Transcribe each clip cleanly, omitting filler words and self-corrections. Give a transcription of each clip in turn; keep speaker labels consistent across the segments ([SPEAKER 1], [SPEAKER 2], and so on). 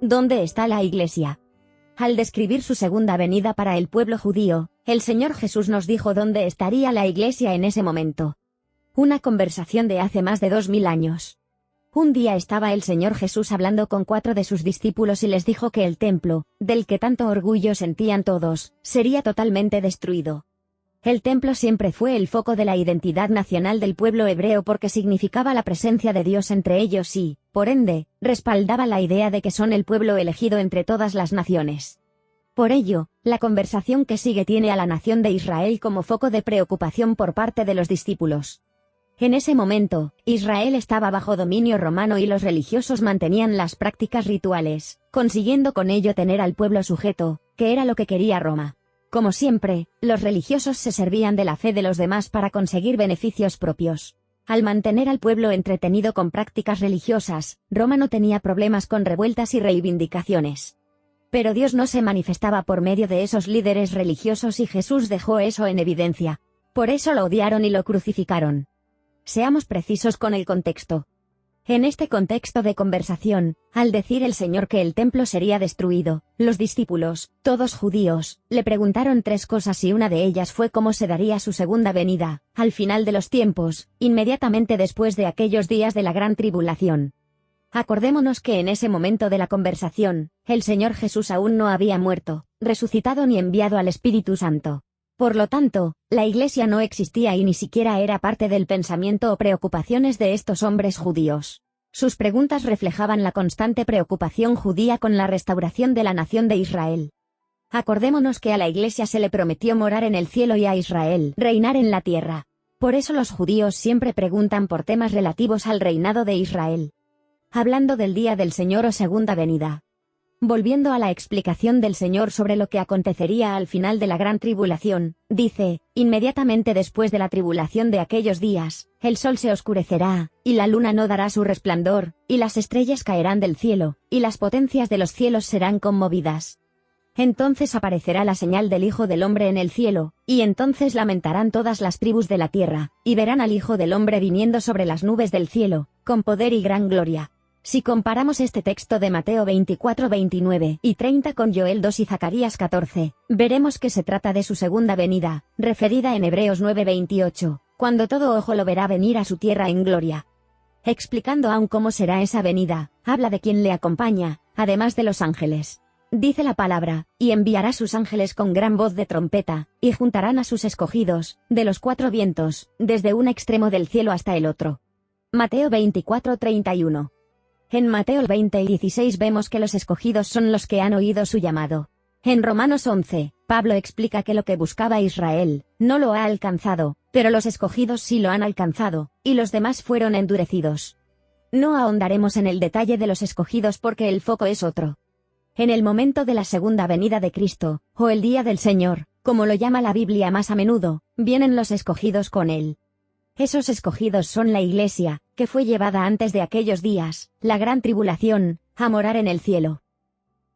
[SPEAKER 1] ¿dónde está la Iglesia? Al describir su segunda venida para el pueblo judío, el Señor Jesús nos dijo dónde estaría la Iglesia en ese momento. Una conversación de hace más de 2000 años. Un día estaba el Señor Jesús hablando con 4 de sus discípulos y les dijo que el templo, del que tanto orgullo sentían todos, sería totalmente destruido. El templo siempre fue el foco de la identidad nacional del pueblo hebreo porque significaba la presencia de Dios entre ellos y, por ende, respaldaba la idea de que son el pueblo elegido entre todas las naciones. Por ello, la conversación que sigue tiene a la nación de Israel como foco de preocupación por parte de los discípulos. En ese momento, Israel estaba bajo dominio romano y los religiosos mantenían las prácticas rituales, consiguiendo con ello tener al pueblo sujeto, que era lo que quería Roma. Como siempre, los religiosos se servían de la fe de los demás para conseguir beneficios propios. Al mantener al pueblo entretenido con prácticas religiosas, Roma no tenía problemas con revueltas y reivindicaciones. Pero Dios no se manifestaba por medio de esos líderes religiosos y Jesús dejó eso en evidencia. Por eso lo odiaron y lo crucificaron. Seamos precisos con el contexto. En este contexto de conversación, al decir el Señor que el templo sería destruido, los discípulos, todos judíos, le preguntaron 3 cosas y una de ellas fue cómo se daría su segunda venida, al final de los tiempos, inmediatamente después de aquellos días de la gran tribulación. Acordémonos que en ese momento de la conversación, el Señor Jesús aún no había muerto, resucitado ni enviado al Espíritu Santo. Por lo tanto, la Iglesia no existía y ni siquiera era parte del pensamiento o preocupaciones de estos hombres judíos. Sus preguntas reflejaban la constante preocupación judía con la restauración de la nación de Israel. Acordémonos que a la Iglesia se le prometió morar en el cielo y a Israel reinar en la tierra. Por eso los judíos siempre preguntan por temas relativos al reinado de Israel. Hablando del día del Señor o segunda venida. Volviendo a la explicación del Señor sobre lo que acontecería al final de la gran tribulación, dice, inmediatamente después de la tribulación de aquellos días, el sol se oscurecerá, y la luna no dará su resplandor, y las estrellas caerán del cielo, y las potencias de los cielos serán conmovidas. Entonces aparecerá la señal del Hijo del Hombre en el cielo, y entonces lamentarán todas las tribus de la tierra, y verán al Hijo del Hombre viniendo sobre las nubes del cielo, con poder y gran gloria. Si comparamos este texto de Mateo 24, 29 y 30 con Joel 2 y Zacarías 14, veremos que se trata de su segunda venida, referida en Hebreos 9, 28, cuando todo ojo lo verá venir a su tierra en gloria. Explicando aún cómo será esa venida, habla de quien le acompaña, además de los ángeles. Dice la palabra, y enviará sus ángeles con gran voz de trompeta, y juntarán a sus escogidos, de los 4 vientos, desde un extremo del cielo hasta el otro. Mateo 24, 31. En Mateo 20 y 16 vemos que los escogidos son los que han oído su llamado. En Romanos 11, Pablo explica que lo que buscaba Israel, no lo ha alcanzado, pero los escogidos sí lo han alcanzado, y los demás fueron endurecidos. No ahondaremos en el detalle de los escogidos porque el foco es otro. En el momento de la segunda venida de Cristo, o el día del Señor, como lo llama la Biblia más a menudo, vienen los escogidos con él. Esos escogidos son la Iglesia, que fue llevada antes de aquellos días, la gran tribulación, a morar en el cielo.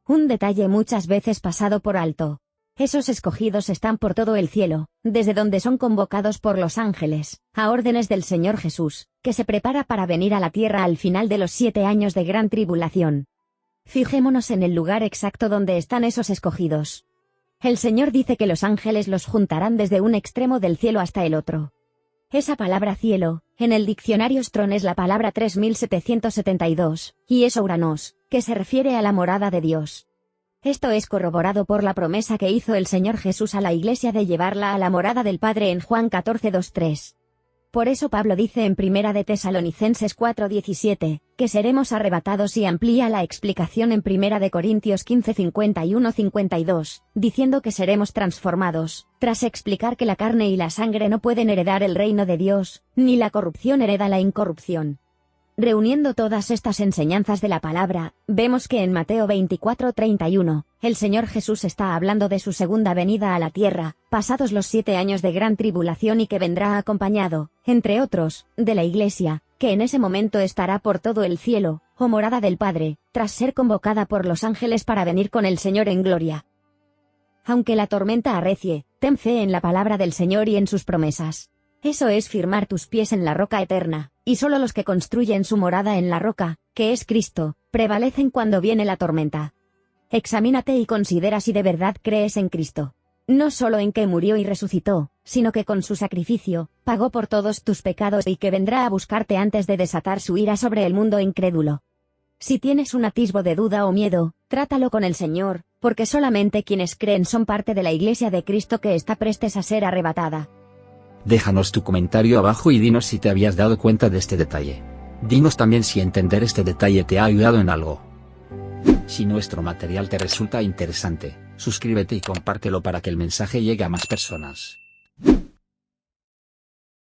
[SPEAKER 1] Un detalle muchas veces pasado por alto. Esos escogidos están por todo el cielo, desde donde son convocados por los ángeles, a órdenes del Señor Jesús, que se prepara para venir a la tierra al final de los 7 años de gran tribulación. Fijémonos en el lugar exacto donde están esos escogidos. El Señor dice que los ángeles los juntarán desde un extremo del cielo hasta el otro. Esa palabra cielo, en el diccionario Strong es la palabra 3772, y es Ouranos, que se refiere a la morada de Dios. Esto es corroborado por la promesa que hizo el Señor Jesús a la Iglesia de llevarla a la morada del Padre en Juan 14, 2, 3. Por eso Pablo dice en Primera de Tesalonicenses 4:17, que seremos arrebatados y amplía la explicación en Primera de Corintios 15:51-52, diciendo que seremos transformados, tras explicar que la carne y la sangre no pueden heredar el reino de Dios, ni la corrupción hereda la incorrupción. Reuniendo todas estas enseñanzas de la palabra, vemos que en Mateo 24:31, el Señor Jesús está hablando de su segunda venida a la tierra, pasados los 7 años de gran tribulación y que vendrá acompañado, entre otros, de la Iglesia, que en ese momento estará por todo el cielo, o morada del Padre, tras ser convocada por los ángeles para venir con el Señor en gloria. Aunque la tormenta arrecie, ten fe en la palabra del Señor y en sus promesas. Eso es firmar tus pies en la roca eterna, y solo los que construyen su morada en la roca, que es Cristo, prevalecen cuando viene la tormenta. Examínate y considera si de verdad crees en Cristo. No solo en que murió y resucitó, sino que con su sacrificio, pagó por todos tus pecados y que vendrá a buscarte antes de desatar su ira sobre el mundo incrédulo. Si tienes un atisbo de duda o miedo, trátalo con el Señor, porque solamente quienes creen son parte de la Iglesia de Cristo que está prestes a ser arrebatada.
[SPEAKER 2] Déjanos tu comentario abajo y dinos si te habías dado cuenta de este detalle. Dinos también si entender este detalle te ha ayudado en algo. Si nuestro material te resulta interesante, suscríbete y compártelo para que el mensaje llegue a más personas.